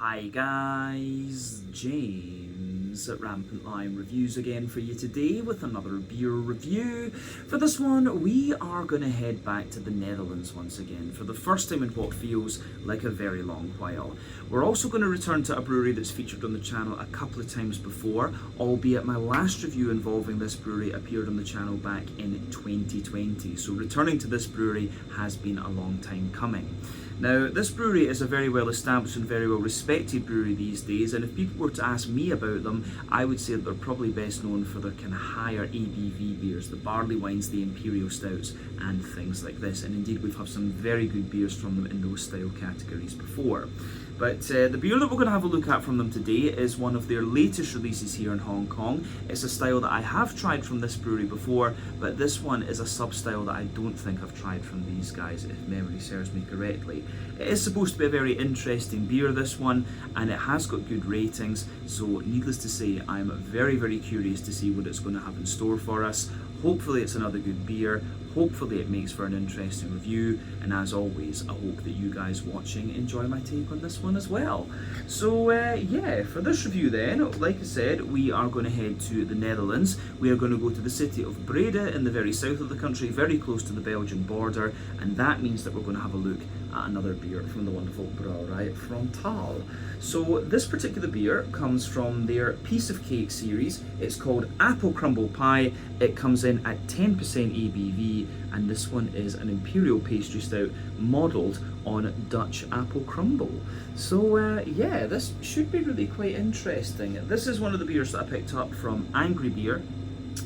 Hi guys, James at RampantLionReviews again for you today with another beer review. For this one, we are going to head back to the Netherlands once again for the first time in what feels like a very long while. We're also going to return to a brewery that's featured on the channel a couple of times before, albeit my last review involving this brewery appeared on the channel back in 2020. So returning to this brewery has been a long time coming. Now, this brewery is a very well established and very well respected brewery these days, and if people were to ask me about them, I would say that they're probably best known for their kind of higher ABV beers, the barley wines, the Imperial stouts, and things like this. And indeed, we've had some very good beers from them in those style categories before. But the beer that we're going to have a look at from them today is one of their latest releases here in Hong Kong. It's a style that I have tried from this brewery before, but this one is a sub-style that I don't think I've tried from these guys, if memory serves me correctly. It is supposed to be a very interesting beer, this one, and it has got good ratings, so needless to say, I'm very, very curious to see what it's going to have in store for us. Hopefully it's another good beer, hopefully it makes for an interesting review, and as always, I hope that you guys watching enjoy my take on this one as well. So yeah, for this review then, like I said, we are going to head to the Netherlands. We are going to go to the city of Breda in the very south of the country, very close to the Belgian border, and that means that we're going to have a look at another beer from the wonderful Brouwerij Frontaal. So this particular beer comes from their Piece of Cake series. It's called Apple Crumble Pie. It comes in at 10% ABV, and this one is an Imperial pastry stout modelled on Dutch apple crumble. So yeah, this should be really quite interesting. This is one of the beers that I picked up from Angry Beer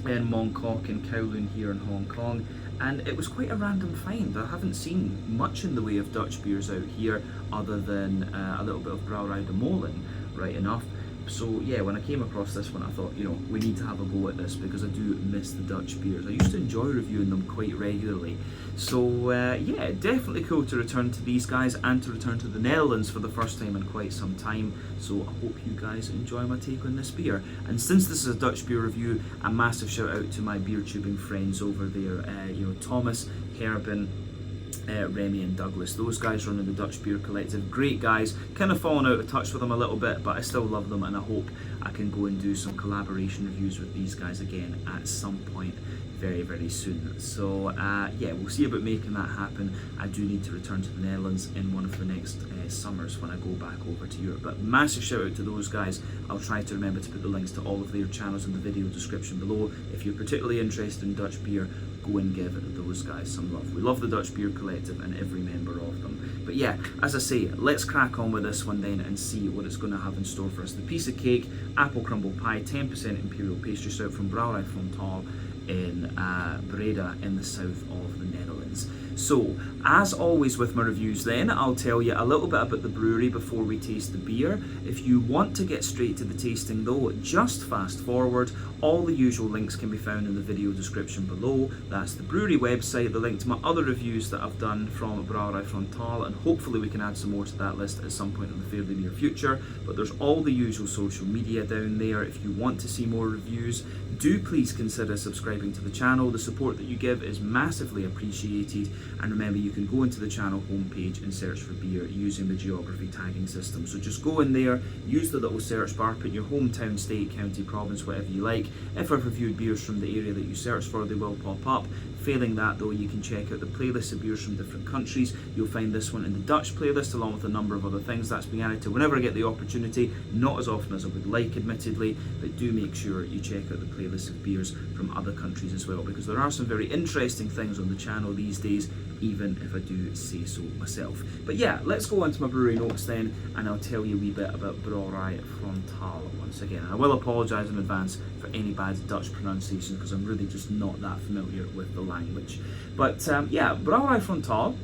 in Mongkok and Kowloon here in Hong Kong, and it was quite a random find. I haven't seen much in the way of Dutch beers out here other than a little bit of Brouwerij de Molen, right enough. So yeah, when I came across this one, I thought, you know, we need to have a go at this because I do miss the Dutch beers. I used to enjoy reviewing them quite regularly. So yeah, definitely cool to return to these guys and to return to the Netherlands for the first time in quite some time. So I hope you guys enjoy my take on this beer. And since this is a Dutch beer review, a massive shout out to my beer tubing friends over there, you know, Thomas, Herben, Remy and Douglas. Those guys running the Dutch Beer Collective, great guys. Kind of fallen out of touch with them a little bit, but I still love them, and I hope I can go and do some collaboration reviews with these guys again at some point very, very soon. So yeah, we'll see about making that happen. I do need to return to the Netherlands in one of the next summers when I go back over to Europe. But massive shout out to those guys. I'll try to remember to put the links to all of their channels in the video description below. If you're particularly interested in Dutch beer, go and give those guys some love. We love the Dutch Beer Collective and every member of them. But yeah, as I say, let's crack on with this one then and see what it's going to have in store for us. The Piece of Cake, Apple Crumble Pie, 10% Imperial pastry stout from Brouwerij Frontaal in Breda in the south of the Netherlands. So, as always with my reviews then, I'll tell you a little bit about the brewery before we taste the beer. If you want to get straight to the tasting though, just fast forward. All the usual links can be found in the video description below. That's the brewery website, the link to my other reviews that I've done from Brouwerij Frontaal, and hopefully we can add some more to that list at some point in the fairly near future. But there's all the usual social media down there. If you want to see more reviews, do please consider subscribing to the channel. The support that you give is massively appreciated, and remember, you can go into the channel homepage and search for beer using the geography tagging system. So just go in there, use the little search bar, put your hometown, state, county, province, whatever you like. If I've reviewed beers from the area that you search for, they will pop up. Failing that though, you can check out the playlist of beers from different countries. You'll find this one in the Dutch playlist along with a number of other things. That's being added to whenever I get the opportunity, not as often as I would like admittedly, but do make sure you check out the playlist of beers from other countries as well, because there are some very interesting things on the channel these days, even if I do say so myself. But yeah, let's go on to my brewery notes then, and I'll tell you a wee bit about Brouwerij Frontaal once again. And I will apologise in advance for any bad Dutch pronunciation, because I'm really just not that familiar with the language. But yeah, Brouwerij Frontaal,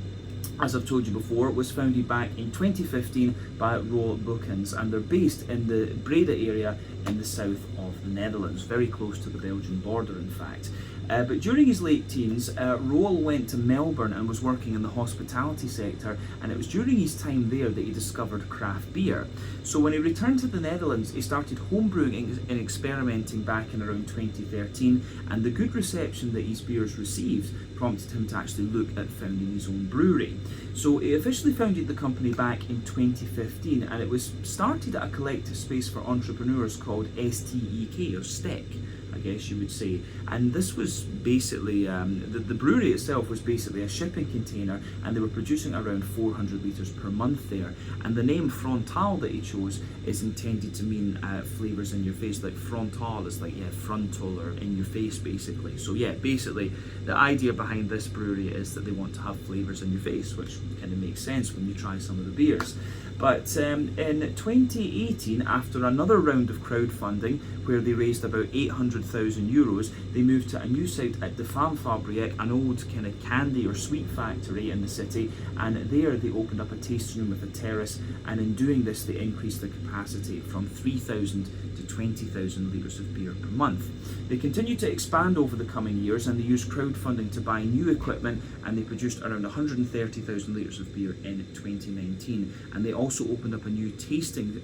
as I've told you before, was founded back in 2015 by Roel Boekens, and they're based in the Breda area in the south of the Netherlands, very close to the Belgian border in fact. But during his late teens, Roel went to Melbourne and was working in the hospitality sector, and it was during his time there that he discovered craft beer. So when he returned to the Netherlands, he started homebrewing and experimenting back in around 2013, and the good reception that his beers received prompted him to actually look at founding his own brewery. So he officially founded the company back in 2015, and it was started at a collective space for entrepreneurs called STEK, or STEK, I guess you would say. And this was basically, the brewery itself was basically a shipping container, and they were producing around 400 litres per month there. And the name Frontal that he chose is intended to mean flavours in your face. Like frontal is like, yeah, frontal, or in your face basically. So yeah, basically the idea behind this brewery is that they want to have flavours in your face, which kind of makes sense when you try some of the beers. But in 2018, after another round of crowdfunding where they raised about €800,000, they moved to a new site at the Farmfabriek, an old kind of candy or sweet factory in the city, and there they opened up a tasting room with a terrace, and in doing this they increased the capacity from 3,000 to 20,000 litres of beer per month. They continued to expand over the coming years, and they used crowdfunding to buy new equipment, and they produced around 130,000 litres of beer in 2019. And they also opened up a new tasting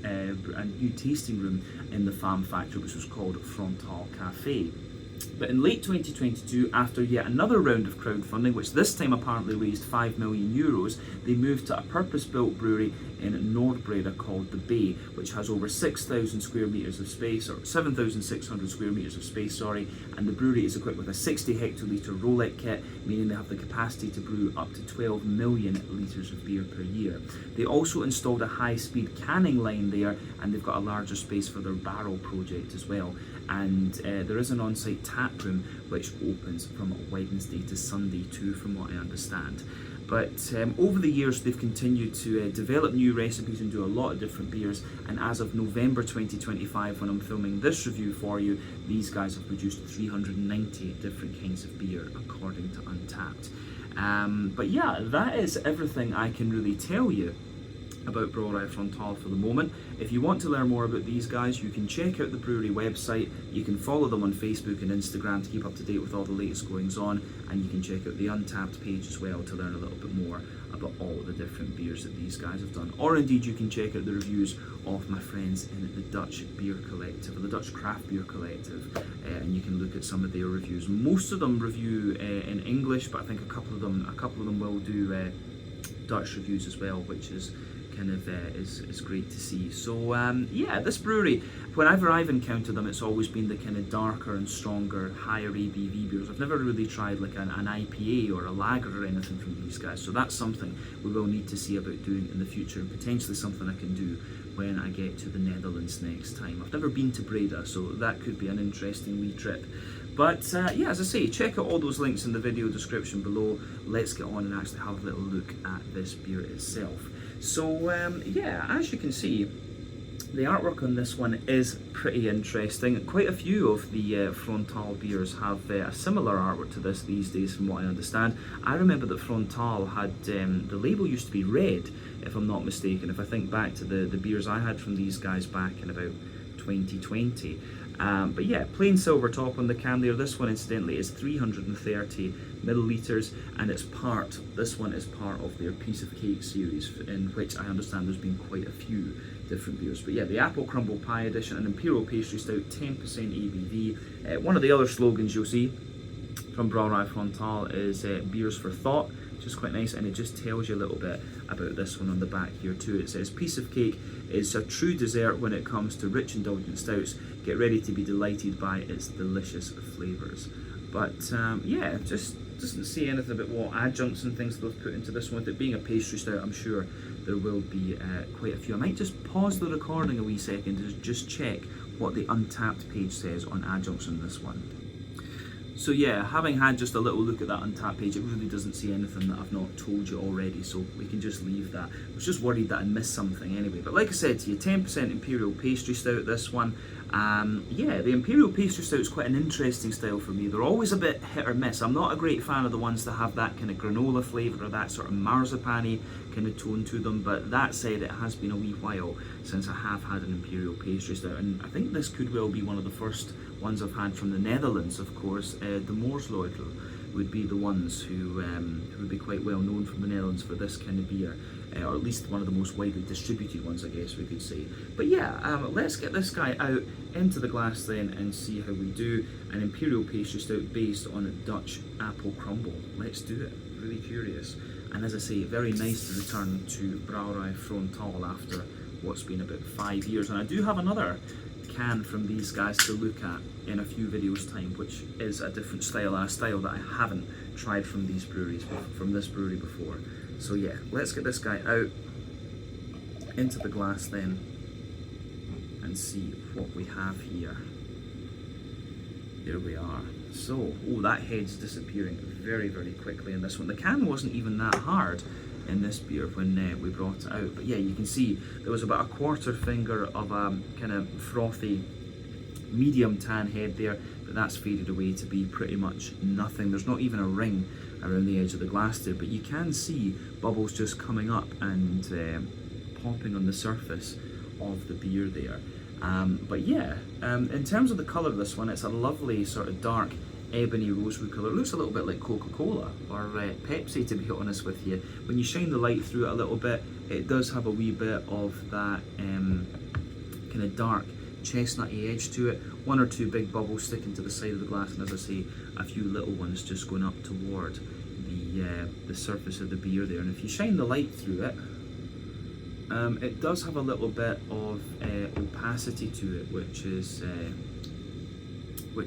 room in the farm factory, which was called Frontal Cafe. But in late 2022, after yet another round of crowdfunding, which this time apparently raised €5 million, they moved to a purpose-built brewery in Noord-Brabant called The Bay, which has over 6,000 square metres of space, or 7,600 square metres of space, and the brewery is equipped with a 60 hectolitre roulette kit, meaning they have the capacity to brew up to 12 million litres of beer per year. They also installed a high-speed canning line there, and they've got a larger space for their barrel project as well. And there is an on-site tap room which opens from Wednesday to Sunday too, from what I understand. But over the years they've continued to develop new recipes and do a lot of different beers, and as of November 2025, when I'm filming this review for you, these guys have produced 390 different kinds of beer according to Untappd. But yeah, that is everything I can really tell you about Brouwerij Frontaal for the moment. If you want to learn more about these guys, you can check out the brewery website, you can follow them on Facebook and Instagram to keep up to date with all the latest goings on, and you can check out the Untappd page as well to learn a little bit more about all the different beers that these guys have done. Or indeed you can check out the reviews of my friends in the Dutch Beer Collective, or the Dutch Craft Beer Collective, and you can look at some of their reviews. Most of them review in English, but I think a couple of them will do Dutch reviews as well, which is kind of is great to see. So yeah, this brewery, whenever I've encountered them, it's always been the kind of darker and stronger, higher ABV beers. I've never really tried like an IPA or a lager or anything from these guys, so that's something we will need to see about doing in the future, and potentially something I can do when I get to the Netherlands next time. I've never been to Breda, so that could be an interesting wee trip. But yeah, as I say, check out all those links in the video description below. Let's get on and actually have a little look at this beer itself. So yeah, as you can see, the artwork on this one is pretty interesting. Quite a few of the Frontal beers have a similar artwork to this these days, from what I understand. I remember that Frontal had, the label used to be red, if I'm not mistaken, if I think back to the beers I had from these guys back in about 2020. But yeah, plain silver top on the can there. This one incidentally is 330 millilitres, and this one is part of their Piece of Cake series, in which I understand there's been quite a few different beers. But yeah, the Apple Crumble Pie Edition, an Imperial Pastry Stout, 10% ABV. One of the other slogans you'll see from Brouwerij Frontaal is beers for thought, which is quite nice, and it just tells you a little bit about this one on the back here too. It says, Piece of Cake is a true dessert when it comes to rich indulgent stouts. Get ready to be delighted by its delicious flavours. But yeah, just doesn't say anything about what adjuncts and things they've put into this one. With it being a pastry stout, I'm sure there will be quite a few. I might just pause the recording a wee second to just check what the Untappd page says on adjuncts on this one. So yeah, having had just a little look at that Untappd page, it really doesn't say anything that I've not told you already, so we can just leave that. I was just worried that I missed something anyway. But like I said to you, 10% Imperial Pastry Stout, this one. Yeah, the Imperial Pastry Stout is quite an interesting style for me. They're always a bit hit or miss. I'm not a great fan of the ones that have that kind of granola flavour or that sort of marzipan-y kind of tone to them, but that said, it has been a wee while since I have had an Imperial Pastry Stout, and I think this could well be one of the first ones I've had from the Netherlands, of course, the Moorsleutel. would be the ones who would be quite well known from the Netherlands for this kind of beer, or at least one of the most widely distributed ones, I guess we could say. But yeah, let's get this guy out into the glass then and see how we do. An Imperial pastry stout based on a Dutch apple crumble. Let's do it. Really curious. And as I say, very nice to return to Brouwerij Frontaal after what's been about 5 years. And I do have another can from these guys to look at in a few videos time, which is a different style, a style that I haven't tried from these breweries, from this brewery before. So yeah, let's get this guy out into the glass then and see what we have here. Here we are. So, oh, that head's disappearing very, very quickly in this one. The can wasn't even that hard in this beer when we brought it out. But yeah, you can see there was about a quarter finger of a kind of frothy medium tan head there, but that's faded away to be pretty much nothing. There's not even a ring around the edge of the glass there, but you can see bubbles just coming up and popping on the surface of the beer there. But yeah, in terms of the colour of this one, it's a lovely sort of dark ebony rosewood colour. It looks a little bit like Coca-Cola or Pepsi, to be honest with you. When you shine the light through it a little bit, it does have a wee bit of that kind of dark chestnutty edge to it. One or two big bubbles sticking to the side of the glass, and as I say, a few little ones just going up toward the surface of the beer there. And if you shine the light through it, it does have a little bit of opacity to it, which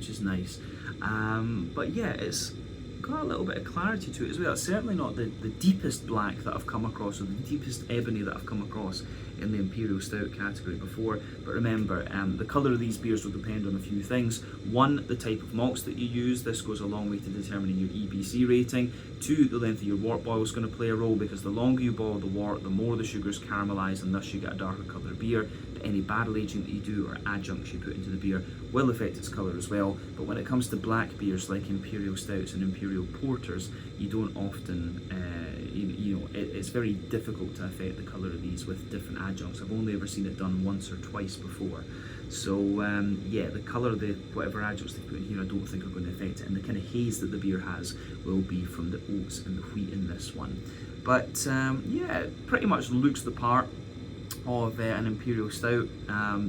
is nice. But yeah, it's got a little bit of clarity to it as well. It's certainly not the deepest black that I've come across, or the deepest ebony that I've come across in the Imperial Stout category before. But remember, the colour of these beers will depend on a few things. One, the type of malts that you use. This goes a long way to determining your EBC rating. Two, the length of your wort boil is going to play a role, because the longer you boil the wort, the more the sugars caramelise, and thus you get a darker coloured beer. But any barrel aging that you do or adjuncts you put into the beer will affect its colour as well. But when it comes to black beers like Imperial Stouts and Imperial Porters, you don't often, it's very difficult to affect the colour of these with different adjuncts. I've only ever seen it done once or twice before. So yeah, the colour of the whatever adjuncts they put in here, I don't think are going to affect it. And the kind of haze that the beer has will be from the oats and the wheat in this one. But yeah, it pretty much looks the part of an Imperial Stout.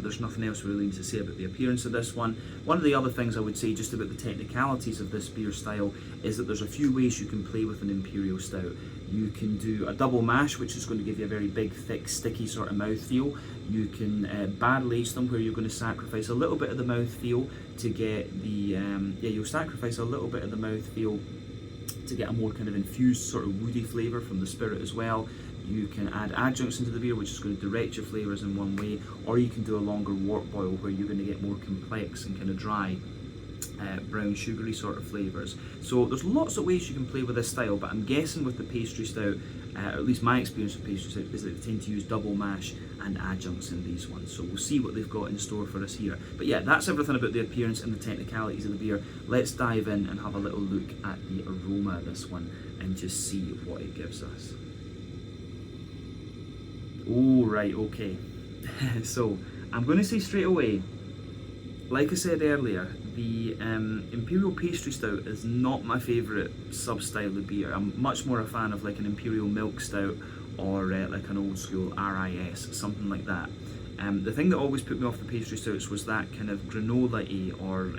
There's nothing else we really need to say about the appearance of this one. One of the other things I would say just about the technicalities of this beer style is that there's a few ways you can play with an Imperial Stout. You can do a double mash, which is going to give you a very big, thick, sticky sort of mouthfeel. You can barrel age them, where you're going to sacrifice a little bit of the mouthfeel to get the, you'll sacrifice a little bit of the mouthfeel to get a more kind of infused sort of woody flavour from the spirit as well. You can add adjuncts into the beer, which is going to direct your flavours in one way, or you can do a longer wort boil where you're going to get more complex and kind of dry brown sugary sort of flavours. So there's lots of ways you can play with this style, but I'm guessing with the pastry stout, or at least my experience with pastry stout, is that they tend to use double mash and adjuncts in these ones. So we'll see what they've got in store for us here. But yeah, that's everything about the appearance and the technicalities of the beer. Let's dive in and have a little look at the aroma of this one and just see what it gives us. Oh, right, okay. So I'm going to say straight away, like I said earlier, the Imperial Pastry Stout is not my favourite sub-style of beer. I'm much more a fan of like an Imperial Milk Stout or like an old school RIS, something like that. The thing that always put me off the pastry stouts was that kind of granola-y or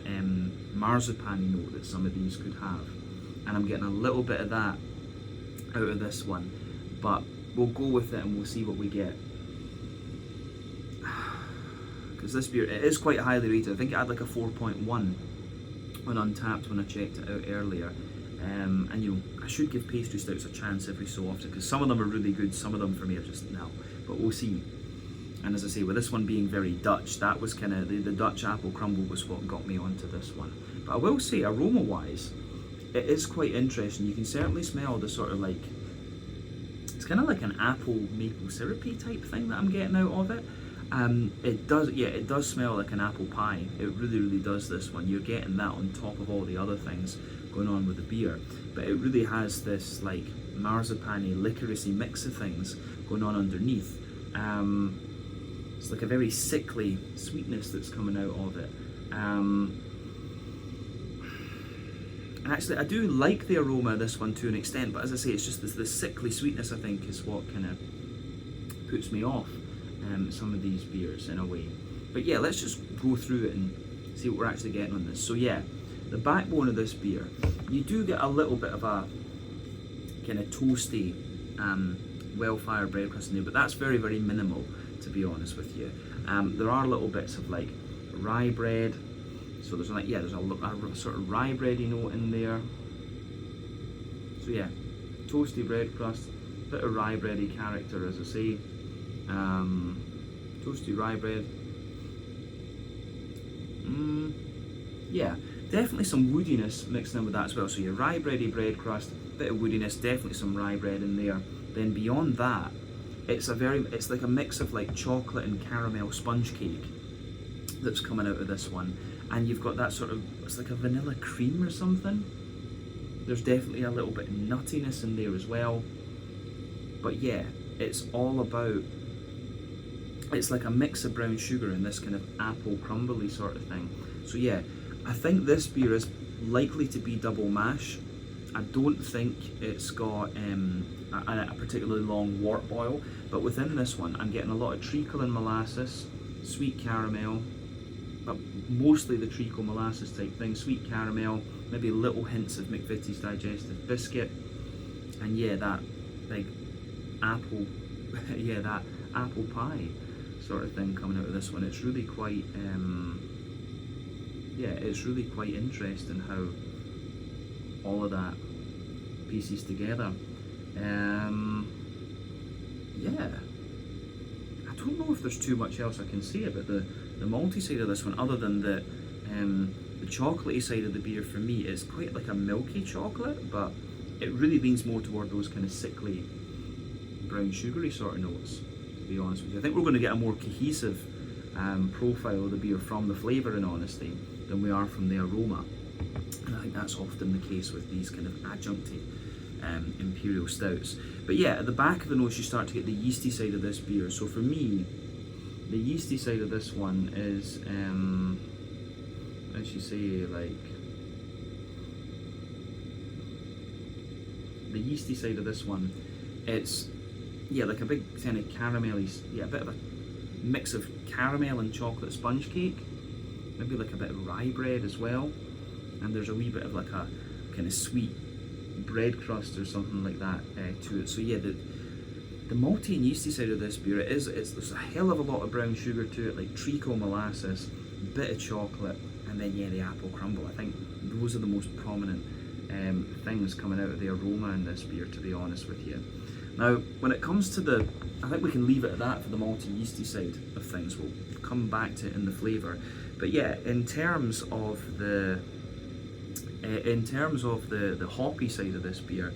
marzipan-y note that some of these could have. And I'm getting a little bit of that out of this one. But we'll go with it and we'll see what we get. Because this beer, it is quite highly rated. I think it had like a 4.1 on Untappd when I checked it out earlier. And you know, I should give pastry stouts a chance every so often, because some of them are really good, some of them for me are just no. But we'll see. And as I say, with this one being very Dutch, that was kind of, the Dutch apple crumble was what got me onto this one. But I will say, aroma-wise, it is quite interesting. You can certainly smell the sort of like, it's kind of like an apple maple syrupy type thing that I'm getting out of it. It does smell like an apple pie. It really, really does, this one. You're getting that on top of all the other things going on with the beer. But it really has this like marzipan-y, licorice-y mix of things going on underneath. It's like a very sickly sweetness that's coming out of it. And actually, I do like the aroma of this one to an extent, but as I say, it's just this sickly sweetness, I think, is what kind of puts me off some of these beers in a way. But yeah, let's just go through it and see what we're actually getting on this. So yeah, the backbone of this beer, you do get a little bit of a kind of toasty, well-fired bread crust in there, but that's very, very minimal, to be honest with you. There are little bits of like rye bread, so there's like, yeah, there's a sort of rye bready note in there. So yeah, toasty bread crust, bit of rye bready character, as I say. Toasty rye bread. Yeah, definitely some woodiness mixed in with that as well. So your rye bready bread crust, bit of woodiness, definitely some rye bread in there. Then beyond that, it's like a mix of like chocolate and caramel sponge cake that's coming out of this one. And you've got that sort of, it's like a vanilla cream or something. There's definitely a little bit of nuttiness in there as well. But yeah, it's all about, it's like a mix of brown sugar and this kind of apple crumbly sort of thing. So yeah, I think this beer is likely to be double mash. I don't think it's got a particularly long wort boil, but within this one I'm getting a lot of treacle and molasses, sweet caramel, but mostly the treacle molasses type thing, sweet caramel, maybe little hints of McVitie's digestive biscuit, and yeah, that big apple, yeah, that apple pie sort of thing coming out of this one. It's really quite, yeah, it's really quite interesting how all of that pieces together. Yeah, I don't know if there's too much else I can say about the malty side of this one, other than the chocolatey side of the beer. For me, it's quite like a milky chocolate, but it really leans more toward those kind of sickly brown sugary sort of notes, to be honest with you. I think we're going to get a more cohesive profile of the beer from the flavour, in honesty, than we are from the aroma. And I think that's often the case with these kind of adjuncty Imperial stouts. But yeah, at the back of the nose you start to get the yeasty side of this beer. So for me, the yeasty side of this one is, as you say, like, the yeasty side of this one, it's, yeah, like a big kind of caramelly, yeah, a bit of a mix of caramel and chocolate sponge cake, maybe like a bit of rye bread as well, and there's a wee bit of like a kind of sweet bread crust or something like that to it. So yeah, the malty and yeasty side of this beer, there's a hell of a lot of brown sugar to it, like treacle molasses, bit of chocolate, and then yeah, the apple crumble. I think those are the most prominent things coming out of the aroma in this beer, to be honest with you. Now, when it comes to I think we can leave it at that for the malty yeasty side of things. We'll come back to it in the flavour. But yeah, in terms of the hoppy side of this beer,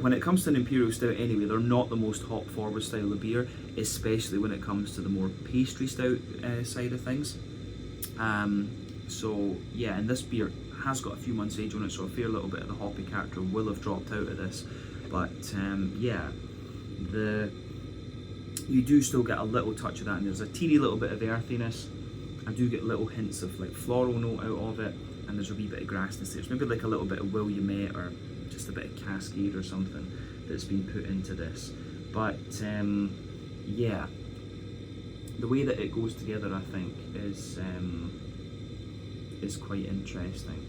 when it comes to an Imperial Stout anyway, they're not the most hop forward style of beer, especially when it comes to the more pastry stout side of things. So yeah, and this beer has got a few months age on it, so a fair little bit of the hoppy character will have dropped out of this. But yeah, you do still get a little touch of that, and there's a teeny little bit of earthiness. I do get little hints of like floral note out of it, and there's a wee bit of grassness there. It's maybe like a little bit of Williamette or just a bit of Cascade or something that's been put into this. But yeah, the way that it goes together, I think, is quite interesting.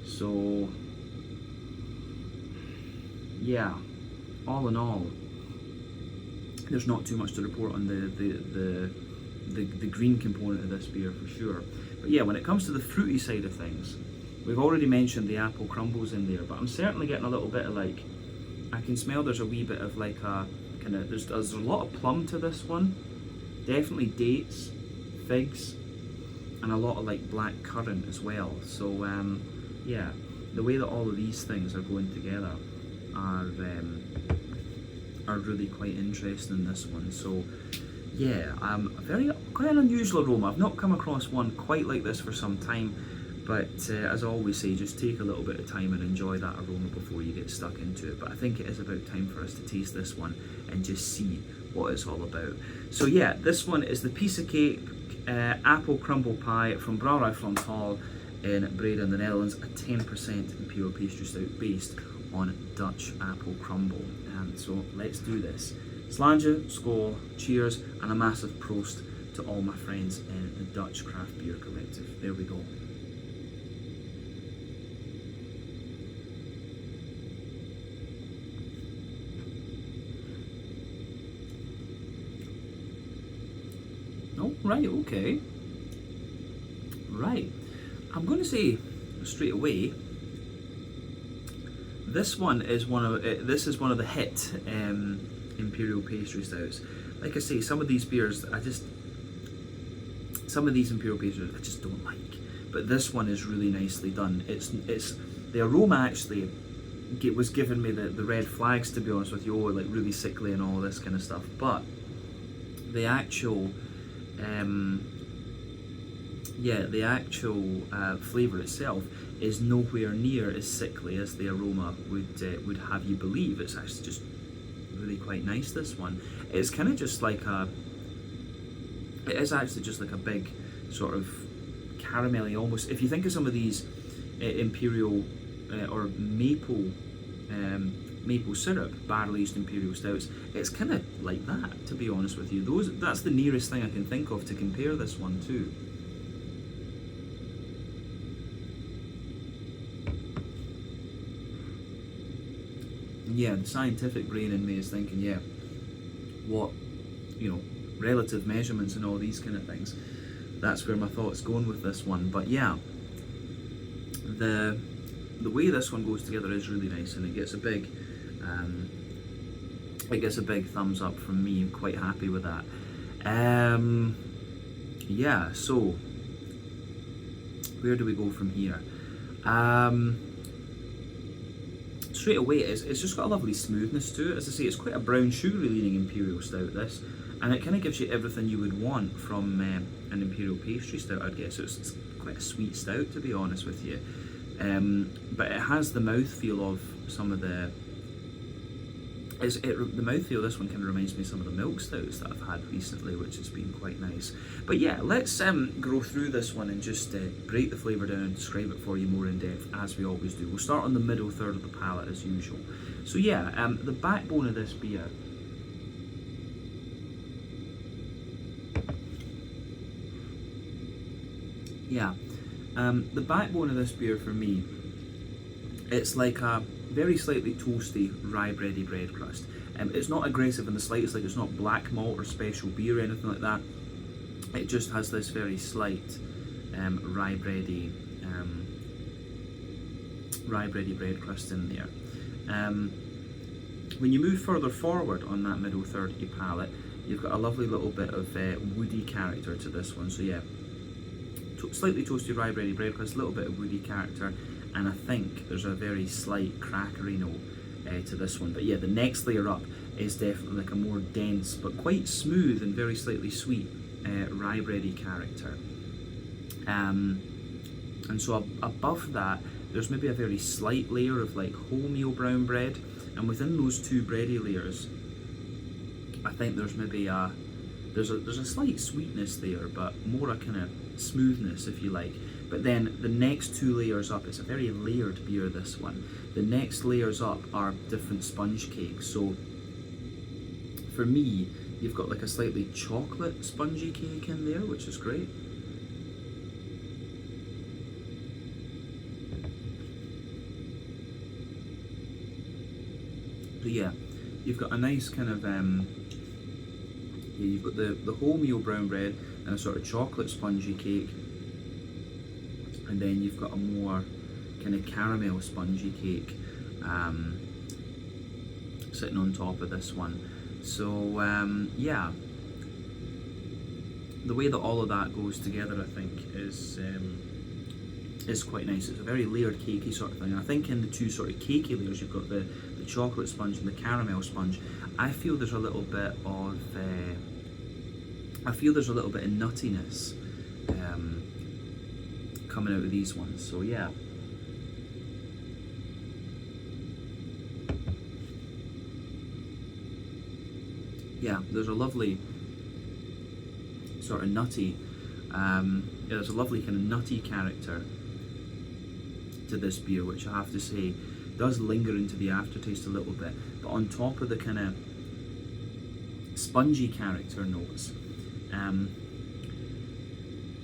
So yeah, all in all, there's not too much to report on the green component of this beer for sure. But yeah, when it comes to the fruity side of things, we've already mentioned the apple crumbles in there, but I'm certainly getting a little bit of like, I can smell there's a wee bit of like a kind of, there's a lot of plum to this one, definitely dates, figs, and a lot of like black currant as well. So yeah, the way that all of these things are going together are really quite interesting in this one. So yeah, quite an unusual aroma. I've not come across one quite like this for some time, but as I always say, just take a little bit of time and enjoy that aroma before you get stuck into it. But I think it is about time for us to taste this one and just see what it's all about. So yeah, this one is the piece of cake apple crumble pie from Brouwerij Frontaal. in Breda in the Netherlands, a 10% Imperial Pastry Stout based on Dutch apple crumble. So let's do this. Slàinte, skål, cheers, and a massive prost to all my friends in the Dutch Craft Beer Collective. There we go. Oh, right, okay. Right. I'm going to say straight away, this is one of the hit Imperial Pastry Stouts. Like I say, some of these beers, some of these Imperial Pastries I just don't like. But this one is really nicely done. It's the aroma actually was giving me the red flags, to be honest with you, like really sickly and all this kind of stuff. But the actual flavour itself is nowhere near as sickly as the aroma would have you believe. It's actually just really quite nice, this one. It's kind of just like it is actually just like a big sort of caramelly almost. If you think of some of these Imperial or maple syrup barrel-aged Imperial Stouts, it's kind of like that, to be honest with you. That's the nearest thing I can think of to compare this one to. Yeah, the scientific brain in me is thinking, yeah, what, relative measurements and all these kind of things. That's where my thoughts going with this one. But yeah, the way this one goes together is really nice, and it gets a big thumbs up from me. I'm quite happy with that. Yeah, so where do we go from here? Straight away, it's just got a lovely smoothness to it. As I say, it's quite a brown, sugary leaning Imperial Stout, this, and it kind of gives you everything you would want from an Imperial Pastry Stout, I'd guess. So it's quite a sweet stout, to be honest with you. But it has the mouthfeel of some of the mouthfeel of this one kind of reminds me of some of the milk stouts that I've had recently, which has been quite nice. But yeah, let's go through this one and just break the flavour down and describe it for you more in depth, as we always do. We'll start on the middle third of the palate as usual. So yeah, the backbone of this beer, the backbone of this beer for me, it's like a very slightly toasty rye bready bread crust. It's not aggressive in the slightest, like it's not black malt or special beer or anything like that. It just has this very slight rye bready bread crust in there. When you move further forward on that middle third of your palate, you've got a lovely little bit of woody character to this one. So yeah, slightly toasty rye bready bread crust, a little bit of woody character, and I think there's a very slight crackery note to this one. But yeah, the next layer up is definitely like a more dense but quite smooth and very slightly sweet rye bready character. And so above that, there's maybe a very slight layer of like wholemeal brown bread, and within those two bready layers, I think there's maybe there's a slight sweetness there, but more a kind of smoothness, if you like. But then the next two layers up, it's a very layered beer, this one. The next layers up are different sponge cakes. So for me, you've got like a slightly chocolate spongy cake in there, which is great. So yeah, you've got a nice kind of you've got the wholemeal brown bread and a sort of chocolate spongy cake, and then you've got a more kind of caramel spongy cake sitting on top of this one. So yeah, the way that all of that goes together, I think, is quite nice. It's a very layered cakey sort of thing. And I think in the two sort of cakey layers, you've got the chocolate sponge and the caramel sponge. I feel there's a little bit of nuttiness coming out of these ones. So yeah. Yeah, there's a lovely sort of nutty, there's a lovely kind of nutty character to this beer, which I have to say does linger into the aftertaste a little bit. But on top of the kind of spongy character notes,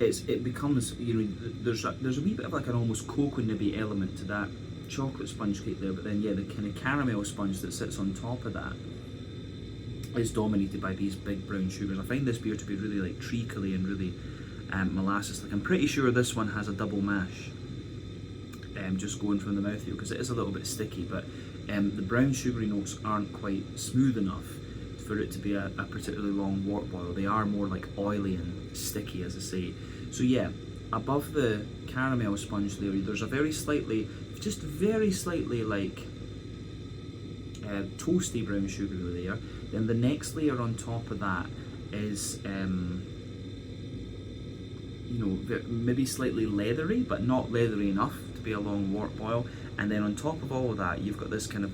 it becomes, you know, there's a wee bit of like an almost cocoa nibby element to that chocolate sponge cake there, but then yeah, the kind of caramel sponge that sits on top of that is dominated by these big brown sugars. I find this beer to be really like treacly and really molasses. Like I'm pretty sure this one has a double mash just going from the mouth here, because it is a little bit sticky, but the brown sugary notes aren't quite smooth enough for it to be a particularly long wort boil. They are more like oily and sticky, as I say. So yeah, above the caramel sponge layer, there's a very slightly like toasty brown sugar layer. Then the next layer on top of that is you know, maybe slightly leathery, but not leathery enough to be a long wort boil. And then on top of all of that, you've got this kind of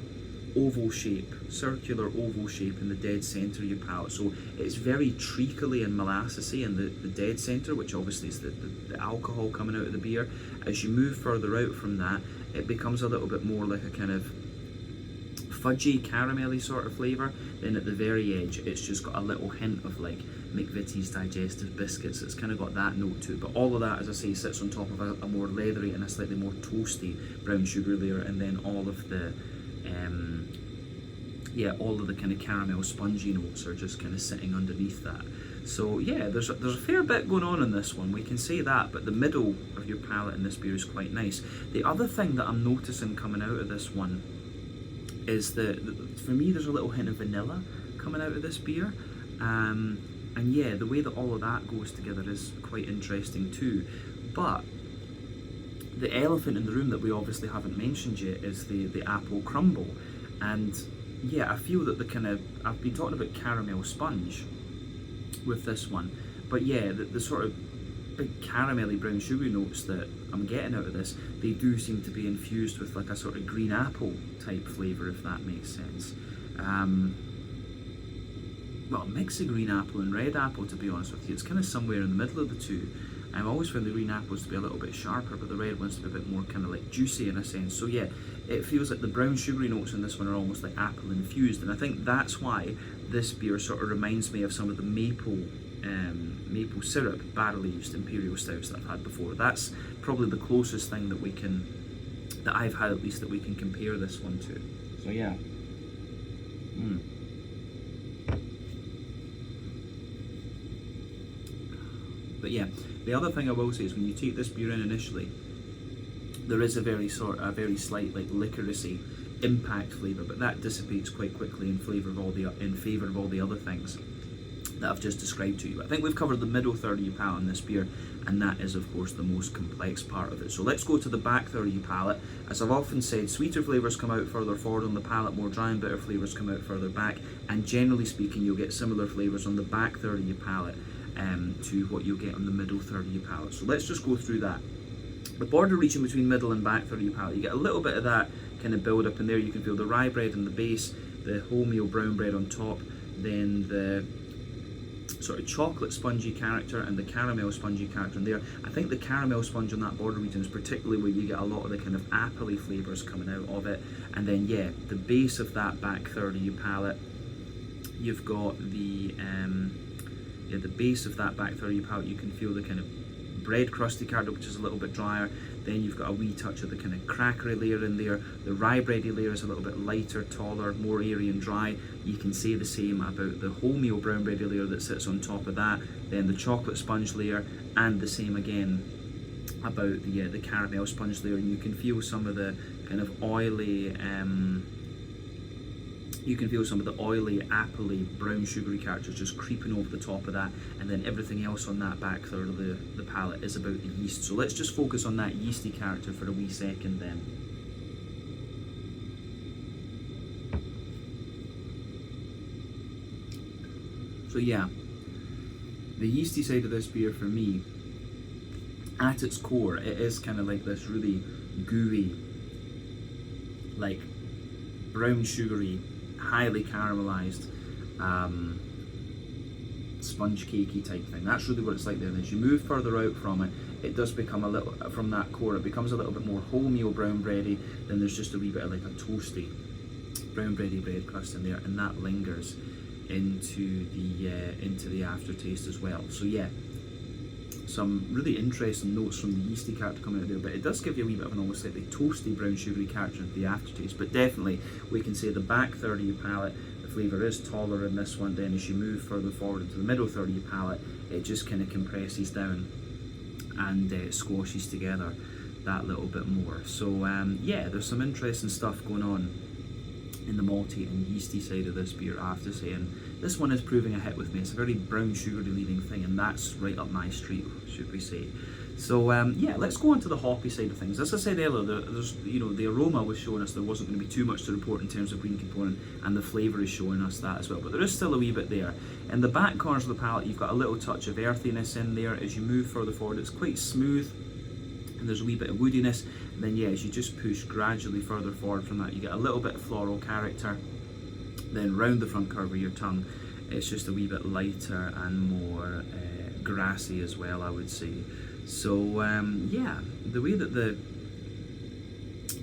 oval shape, circular oval shape in the dead centre of your palate. So it's very treacly and molassesy in the dead centre, which obviously is the alcohol coming out of the beer. As you move further out from that, it becomes a little bit more like a kind of fudgy, caramelly sort of flavour. Then at the very edge, it's just got a little hint of like McVitie's digestive biscuits. It's kind of got that note to it. But all of that, as I say, sits on top of a more leathery and a slightly more toasty brown sugar layer, and then all of the all of the kind of caramel spongy notes are just kind of sitting underneath that. So yeah, there's a fair bit going on in this one, we can say that, but the middle of your palate in this beer is quite nice. The other thing that I'm noticing coming out of this one is that for me there's a little hint of vanilla coming out of this beer, and yeah, the way that all of that goes together is quite interesting too. But the elephant in the room that we obviously haven't mentioned yet is the apple crumble. And yeah, I feel that I've been talking about caramel sponge with this one, but yeah, the sort of big caramelly brown sugary notes that I'm getting out of this, they do seem to be infused with like a sort of green apple type flavour, if that makes sense. Well, a mix of green apple and red apple, to be honest with you. It's kind of somewhere in the middle of the two. I've always found the green apples to be a little bit sharper, but the red ones to be a bit more kind of like juicy in a sense. So yeah, it feels like the brown sugary notes in this one are almost like apple infused, and I think that's why this beer sort of reminds me of some of the maple syrup barrel-aged Imperial stouts that I've had before. That's probably the closest thing that I've had, at least, that we can compare this one to. So yeah. But yeah, the other thing I will say is when you take this beer in initially, there is a very slight like licoricey impact flavour, but that dissipates quite quickly in favour of all the other things that I've just described to you. I think we've covered the middle third of your palate in this beer, and that is of course the most complex part of it. So let's go to the back third of your palate. As I've often said, sweeter flavours come out further forward on the palate, more dry and bitter flavours come out further back, and generally speaking you'll get similar flavours on the back third of your palate to what you'll get on the middle third of your palate. So let's just go through that. The border region between middle and back third of your palate, you get a little bit of that kind of build up in there. You can feel the rye bread in the base, the wholemeal brown bread on top, then the sort of chocolate spongy character and the caramel spongy character in there. I think the caramel sponge on that border region is particularly where you get a lot of the kind of appley flavours coming out of it. And then yeah, the base of that back third of your palate, you've got the base of that back third of your palate, you can feel the kind of bread crusty character, which is a little bit drier. Then you've got a wee touch of the kind of crackery layer in there. The rye bready layer is a little bit lighter, taller, more airy and dry. You can say the same about the wholemeal brown bready layer that sits on top of that. Then the chocolate sponge layer, and the same again about the caramel sponge layer. And you can feel some of the kind of oily appley, brown sugary characters just creeping over the top of that, and then everything else on that back third of the palate is about the yeast. So let's just focus on that yeasty character for a wee second then. So yeah, the yeasty side of this beer for me, at its core, it is kind of like this really gooey, like brown sugary, highly caramelized sponge cakey type thing. That's really what it's like there. And as you move further out from it, it does become a little, from that core, it becomes a little bit more wholemeal brown bready. Then there's just a wee bit of like a toasty brown bready bread crust in there, and that lingers into the aftertaste as well. So yeah, some really interesting notes from the yeasty character coming out there, but it does give you a wee bit of an almost slightly toasty brown sugary character into the aftertaste. But definitely we can say the back third of your palate, the flavour is taller in this one. Then as you move further forward into the middle third of your palate, it just kind of compresses down and squashes together that little bit more. So yeah, there's some interesting stuff going on in the malty and yeasty side of this beer, I have to say, and this one is proving a hit with me. It's a very brown sugary leading thing, and that's right up my street, should we say. So yeah, let's go on to the hoppy side of things. As I said earlier, there's, you know, the aroma was showing us there wasn't going to be too much to report in terms of green component, and the flavour is showing us that as well, but there is still a wee bit there. In the back corners of the palate, you've got a little touch of earthiness in there. As you move further forward, it's quite smooth, and there's a wee bit of woodiness. And then yeah, as you just push gradually further forward from that, you get a little bit of floral character. Then round the front curve of your tongue, it's just a wee bit lighter and more grassy as well, I would say. So yeah, the way that the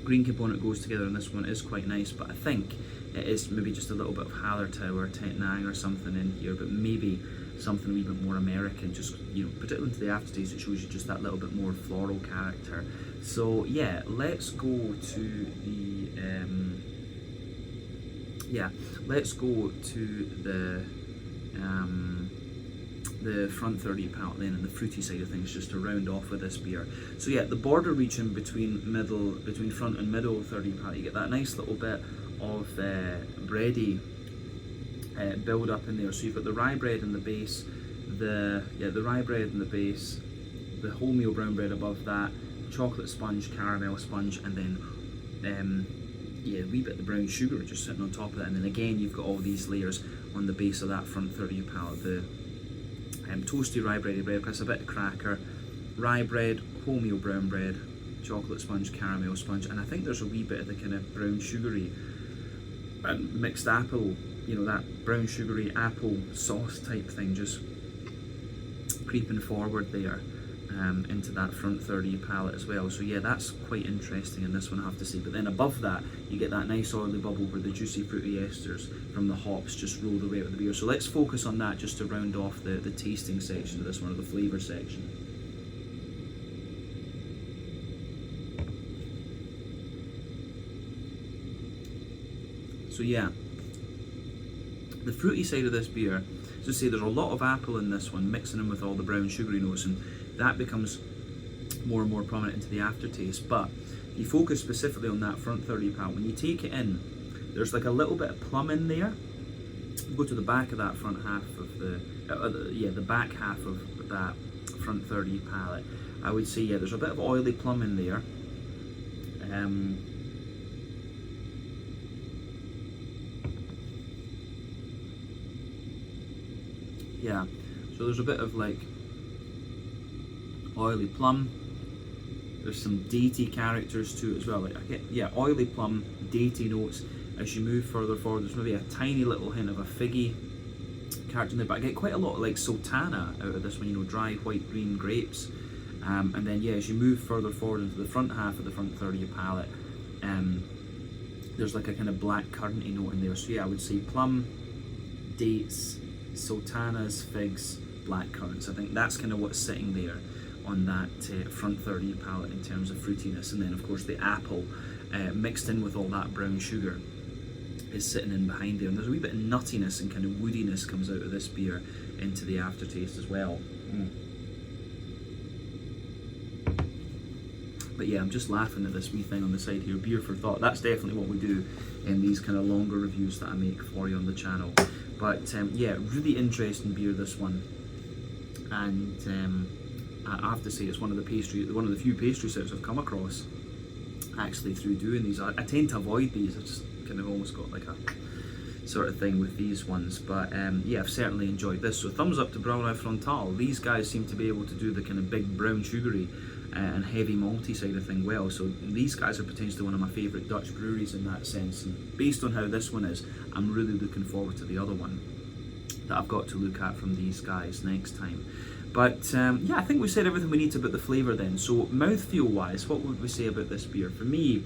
green component goes together in this one is quite nice, but I think it is maybe just a little bit of Hallertau or Tettnang or something in here, but maybe something a wee bit more American, just, you know, particularly into the aftertaste, it shows you just that little bit more floral character. So yeah, let's go to the front third of your palate then, and the fruity side of things, just to round off with this beer. So yeah, the border region between front and middle third of your palate, you get that nice little bit of bready build up in there. So you've got the rye bread in the base, the rye bread in the base, the wholemeal brown bread above that, chocolate sponge, caramel sponge, and then yeah, a wee bit of the brown sugar just sitting on top of that. And then again, you've got all these layers on the base of that front third of your palate. The toasty rye bready bread crust, a bit of cracker, rye bread, wholemeal brown bread, chocolate sponge, caramel sponge, and I think there's a wee bit of the kind of brown sugary and mixed apple, you know, that brown sugary apple sauce type thing just creeping forward there into that front third of your palate as well. So yeah, that's quite interesting in this one, I have to say. But then above that, you get that nice oily bubble where the juicy fruity esters from the hops just roll away with the beer. So let's focus on that just to round off the tasting section of this one, or the flavour section. So yeah, the fruity side of this beer, as I say, there's a lot of apple in this one, mixing in with all the brown sugary notes, and that becomes more and more prominent into the aftertaste. But if you focus specifically on that front third of your palate, when you take it in, there's like a little bit of plum in there. Go to the back of that front half of the back half of that front third of your palate. I would say, yeah, there's a bit of oily plum in there. Yeah, so there's a bit of like oily plum. There's some datey characters to it as well. Like, yeah, oily plum, datey notes. As you move further forward, there's maybe a tiny little hint of a figgy character in there, but I get quite a lot of like sultana out of this one, you know, dry white green grapes. And then yeah, as you move further forward into the front half of the front third of your palate, there's like a kind of black curranty note in there. So yeah, I would say plum, dates, sultanas, figs, black currants. I think that's kind of what's sitting there on that front third of your palate in terms of fruitiness. And then of course the apple mixed in with all that brown sugar is sitting in behind there, and there's a wee bit of nuttiness and kind of woodiness comes out of this beer into the aftertaste as well. But yeah, I'm just laughing at this wee thing on the side here, beer for thought. That's definitely what we do in these kind of longer reviews that I make for you on the channel. But yeah, really interesting beer, this one. And I have to say, it's one of the few pastry stouts I've come across actually through doing these. I tend to avoid these. I just kind of almost got like a sort of thing with these ones. But yeah, I've certainly enjoyed this. So thumbs up to Brouwerij Frontaal. These guys seem to be able to do the kind of big brown sugary and heavy malty side of thing well. So these guys are potentially one of my favourite Dutch breweries in that sense. And based on how this one is, I'm really looking forward to the other one. that I've got to look at from these guys next time. But yeah, I think we said everything we need about the flavour then. So mouthfeel wise, what would we say about this beer? For me,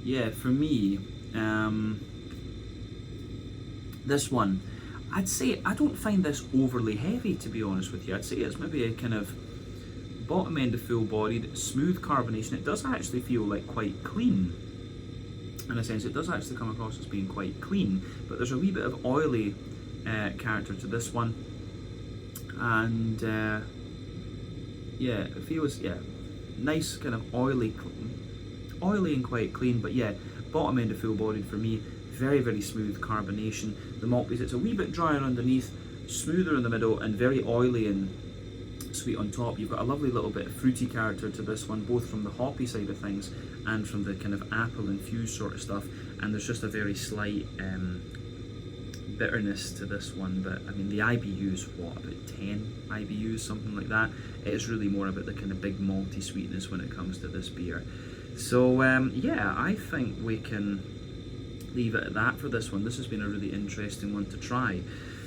yeah, for me, this one, I'd say I don't find this overly heavy, to be honest with you. I'd say it's maybe a kind of bottom end of full bodied, smooth carbonation. It does actually feel like quite clean. In a sense, it does actually come across as being quite clean, but there's a wee bit of oily character to this one, and yeah, it feels nice, kind of oily and quite clean. But yeah, bottom end of full bodied for me. Very, very smooth carbonation. The malt base, it's a wee bit drier underneath, smoother in the middle, and very oily and sweet on top. You've got a lovely little bit of fruity character to this one, both from the hoppy side of things and from the kind of apple infused sort of stuff. And there's just a very slight bitterness to this one. But I mean, the IBU is what, about 10 IBUs, something like that. It's really more about the kind of big malty sweetness when it comes to this beer. So yeah, I think we can leave it at that for this one. This has been a really interesting one to try.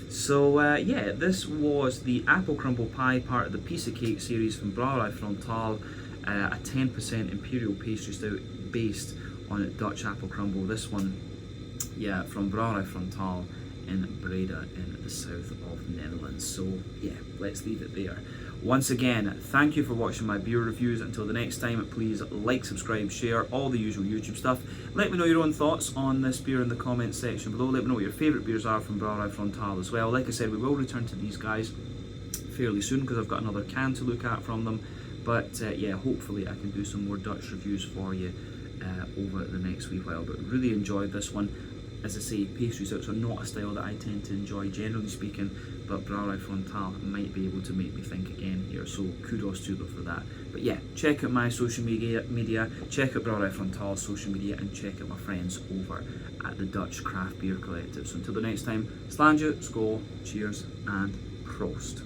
So yeah, this was the Apple Crumble Pie, part of the Piece of Cake series from Brouwerij Frontaal, a 10% Imperial pastry stout based on Dutch apple crumble. This one, yeah, from Brouwerij Frontaal in Breda in the south of the Netherlands. So yeah, let's leave it there. Once again, thank you for watching my beer reviews. Until the next time, please like, subscribe, share, all the usual YouTube stuff. Let me know your own thoughts on this beer in the comments section below. Let me know what your favourite beers are from Brouwerij Frontaal as well. Like I said, we will return to these guys fairly soon because I've got another can to look at from them. But yeah, hopefully I can do some more Dutch reviews for you over the next wee while. But really enjoyed this one. As I say, pastry stouts are not a style that I tend to enjoy, generally speaking, but Brouwerij Frontaal might be able to make me think again here, so kudos to them for that. But yeah, check out my social media, check out Brouwerij Frontaal's social media, and check out my friends over at the Dutch Craft Beer Collective. So until the next time, slange, skål, cheers, and proost.